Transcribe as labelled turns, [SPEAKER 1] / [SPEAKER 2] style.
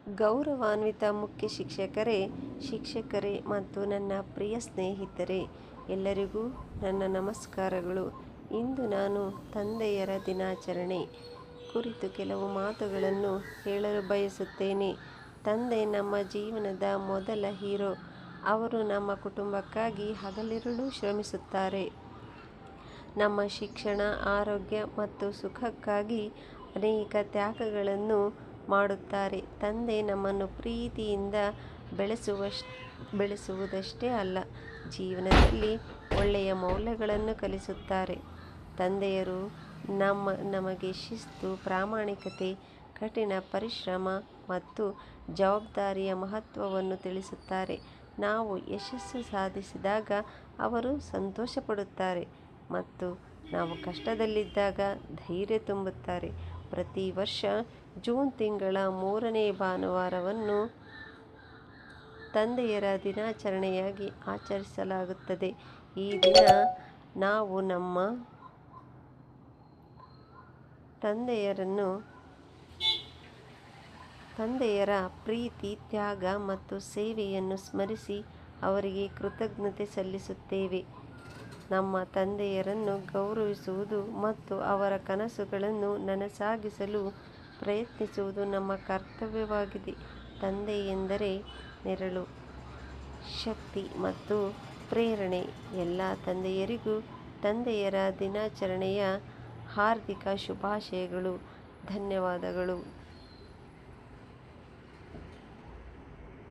[SPEAKER 1] ಗೌರವಾನ್ವಿತ ಮುಖ್ಯ ಶಿಕ್ಷಕರೇ ಮತ್ತು ನನ್ನ ಪ್ರಿಯ ಸ್ನೇಹಿತರೆ, ಎಲ್ಲರಿಗೂ ನನ್ನ ನಮಸ್ಕಾರಗಳು. ಇಂದು ನಾನು ತಂದೆಯರ ದಿನಾಚರಣೆ ಕುರಿತು ಕೆಲವು ಮಾತುಗಳನ್ನು ಹೇಳಲು ಬಯಸುತ್ತೇನೆ. ತಂದೆ ನಮ್ಮ ಜೀವನದ ಮೊದಲ ಹೀರೋ. ಅವರು ನಮ್ಮ ಕುಟುಂಬಕ್ಕಾಗಿ ಹಗಲಿರುಳು ಶ್ರಮಿಸುತ್ತಾರೆ. ನಮ್ಮ ಶಿಕ್ಷಣ, ಆರೋಗ್ಯ ಮತ್ತು ಸುಖಕ್ಕಾಗಿ ಅನೇಕ ತ್ಯಾಗಗಳನ್ನು ಮಾಡುತ್ತಾರೆ. ತಂದೆ ನಮ್ಮನ್ನು ಪ್ರೀತಿಯಿಂದ ಬೆಳೆಸುವುದಷ್ಟೇ ಅಲ್ಲ, ಜೀವನದಲ್ಲಿ ಒಳ್ಳೆಯ ಮೌಲ್ಯಗಳನ್ನು ಕಲಿಸುತ್ತಾರೆ. ತಂದೆಯರು ನಮಗೆ ಶಿಸ್ತು, ಪ್ರಾಮಾಣಿಕತೆ, ಕಠಿಣ ಪರಿಶ್ರಮ ಮತ್ತು ಜವಾಬ್ದಾರಿಯ ಮಹತ್ವವನ್ನು ತಿಳಿಸುತ್ತಾರೆ. ನಾವು ಯಶಸ್ಸು ಸಾಧಿಸಿದಾಗ ಅವರು ಸಂತೋಷಪಡುತ್ತಾರೆ ಮತ್ತು ನಾವು ಕಷ್ಟದಲ್ಲಿದ್ದಾಗ ಧೈರ್ಯ ತುಂಬುತ್ತಾರೆ. ಪ್ರತಿ ವರ್ಷ ಜೂನ್ ತಿಂಗಳ 3ನೇ ಭಾನುವಾರವನ್ನು ತಂದೆಯರ ದಿನಾಚರಣೆಯಾಗಿ ಆಚರಿಸಲಾಗುತ್ತದೆ. ಈ ದಿನ ನಾವು ನಮ್ಮ ತಂದೆಯರ ಪ್ರೀತಿ, ತ್ಯಾಗ ಮತ್ತು ಸೇವೆಯನ್ನು ಸ್ಮರಿಸಿ ಅವರಿಗೆ ಕೃತಜ್ಞತೆ ಸಲ್ಲಿಸುತ್ತೇವೆ. ನಮ್ಮ ತಂದೆಯರನ್ನು ಗೌರವಿಸುವುದು ಮತ್ತು ಅವರ ಕನಸುಗಳನ್ನು ನನಸಾಗಿಸಲು ಪ್ರಯತ್ನಿಸುವುದು ನಮ್ಮ ಕರ್ತವ್ಯವಾಗಿದೆ. ತಂದೆ ಎಂದರೆ ನೆರಳು, ಶಕ್ತಿ ಮತ್ತು ಪ್ರೇರಣೆ. ಎಲ್ಲ ತಂದೆಯರಿಗೂ ತಂದೆಯರ ದಿನಾಚರಣೆಯ ಹಾರ್ದಿಕ ಶುಭಾಶಯಗಳು. ಧನ್ಯವಾದಗಳು.